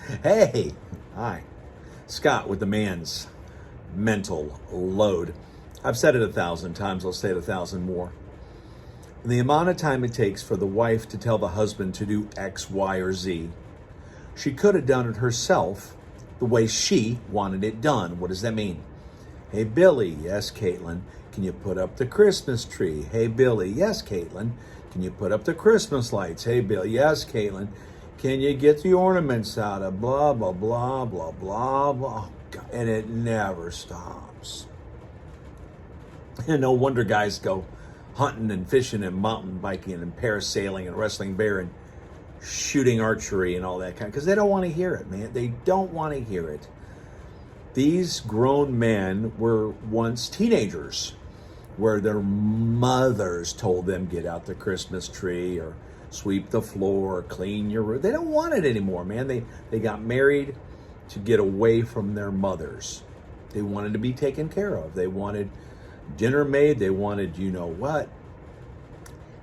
Hey, hi. Scott with the man's mental load. I've said it 1,000 times, I'll say it 1,000 more. The amount of time it takes for the wife to tell the husband to do X, Y, or Z, she could have done it herself the way she wanted it done. What does that mean? Hey, Billy. Yes, Caitlin. Can you put up the Christmas tree? Hey, Billy. Yes, Caitlin. Can you put up the Christmas lights? Hey, Bill. Yes, Caitlin. Can you get the ornaments out of blah, blah, blah, blah, blah, blah. And it never stops. And no wonder guys go hunting and fishing and mountain biking and parasailing and wrestling bear and shooting archery and all that kind, because they don't want to hear it, man. They don't want to hear it. These grown men were once teenagers where their mothers told them get out the Christmas tree or sweep the floor or clean your room. They don't want it anymore, man. They got married to get away from their mothers. They wanted to be taken care of. They wanted dinner made. They wanted you know what.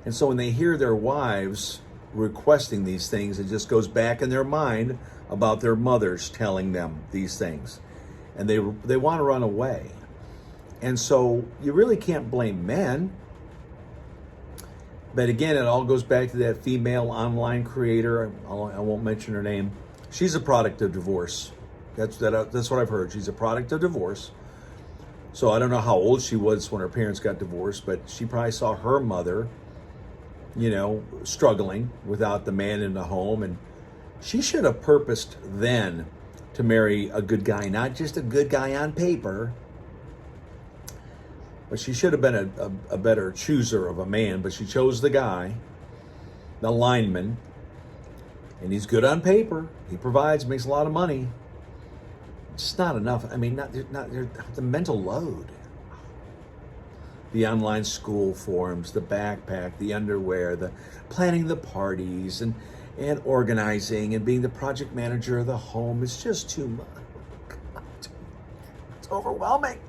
And so when they hear their wives requesting these things, it just goes back in their mind about their mothers telling them these things. And they want to run away. And so you really can't blame men. But again, it all goes back to that female online creator. I won't mention her name. She's a product of divorce. That's what I've heard. She's a product of divorce. So I don't know how old she was when her parents got divorced, but she probably saw her mother, struggling without the man in the home. And she should have purposed then to marry a good guy, not just a good guy on paper, but she should have been a better chooser of a man. But she chose the guy, the lineman, and he's good on paper. He provides, makes a lot of money. It's not enough. I mean, not the mental load. The online school forums, the backpack, the underwear, the planning the parties, and organizing and being the project manager of the home. It's just too much. It's overwhelming.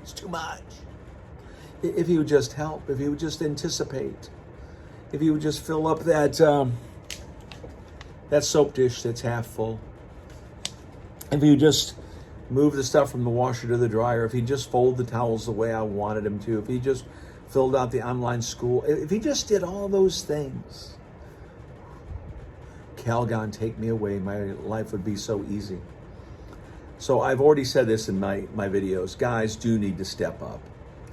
It's too much. If you would just help, if you would just anticipate, if you would just fill up that soap dish that's half full, if you just move the stuff from the washer to the dryer, if he just fold the towels the way I wanted him to, if he just filled out the online school, if he just did all those things, Calgon, take me away. My life would be so easy. So I've already said this in my videos. Guys do need to step up.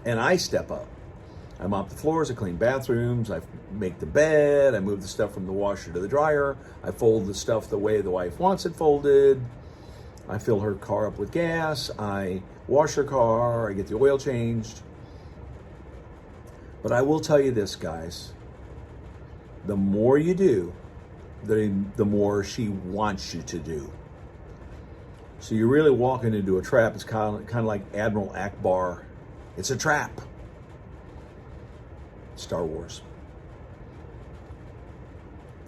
And I step up. I mop the floors, I clean bathrooms, I make the bed, I move the stuff from the washer to the dryer, I fold the stuff the way the wife wants it folded, I fill her car up with gas, I wash her car, I get the oil changed. But I will tell you this, guys. The more you do, the more she wants you to do. So you're really walking into a trap. It's kind of like Admiral Akbar. It's a trap. Star Wars.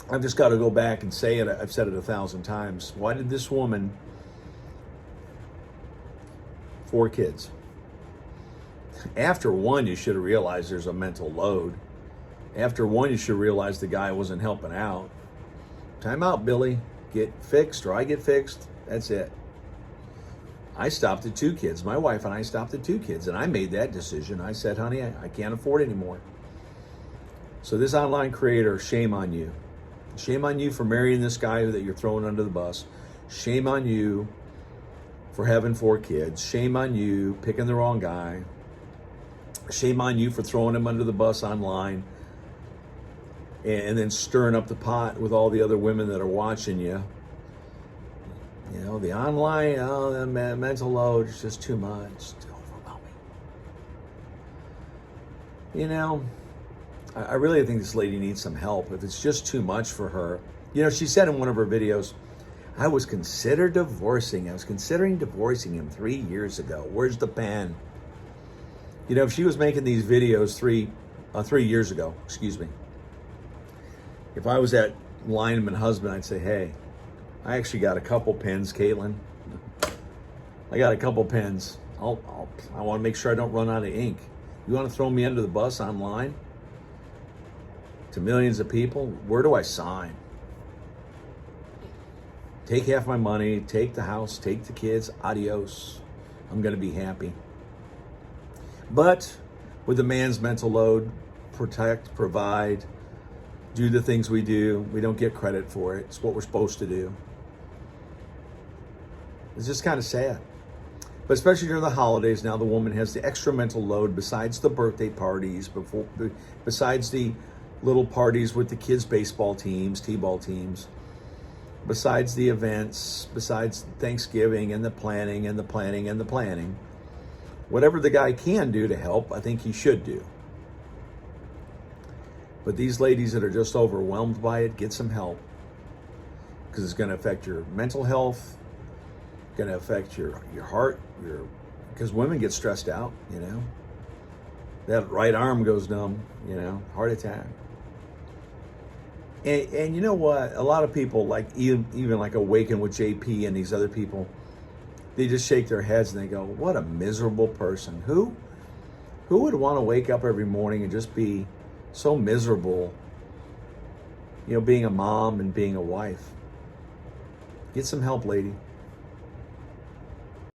I've just got to go back and say it. I've said it 1,000 times. Why did this woman, 4 kids, after one, you should have realized there's a mental load. After one, you should realize the guy wasn't helping out. Time out, Billy. Get fixed or I get fixed. That's it. I stopped at 2 kids. My wife and I stopped at 2 kids, and I made that decision. I said, honey, I can't afford anymore. So this online creator, shame on you. Shame on you for marrying this guy that you're throwing under the bus. Shame on you for having 4 kids. Shame on you picking the wrong guy. Shame on you for throwing him under the bus online and then stirring up the pot with all the other women that are watching you. The online, the mental load is just too much. It's too overwhelming. I really think this lady needs some help. If it's just too much for her. She said in one of her videos, I was considering divorcing him 3 years ago. Where's the pen? If she was making these videos 3 years ago, if I was that lineman husband, I'd say, hey, I actually got a couple pens, Caitlin. I got a couple pens. I want to make sure I don't run out of ink. You want to throw me under the bus online to millions of people? Where do I sign? Take half my money, take the house, take the kids, adios. I'm going to be happy. But with a man's mental load, protect, provide, do the things we do. We don't get credit for it. It's what we're supposed to do. It's just kind of sad. But especially during the holidays, now the woman has the extra mental load besides the birthday parties, besides the little parties with the kids' baseball teams, t-ball teams, besides the events, besides Thanksgiving and the planning and the planning and the planning. Whatever the guy can do to help, I think he should do. But these ladies that are just overwhelmed by it, get some help. Because it's going to affect your mental health, going to affect your heart, because women get stressed out, you know. That right arm goes numb, you know, heart attack. And you know what? A lot of people, like even like Awaken with JP and these other people, they just shake their heads and they go, what a miserable person. Who would want to wake up every morning and just be so miserable, you know, being a mom and being a wife? Get some help, lady.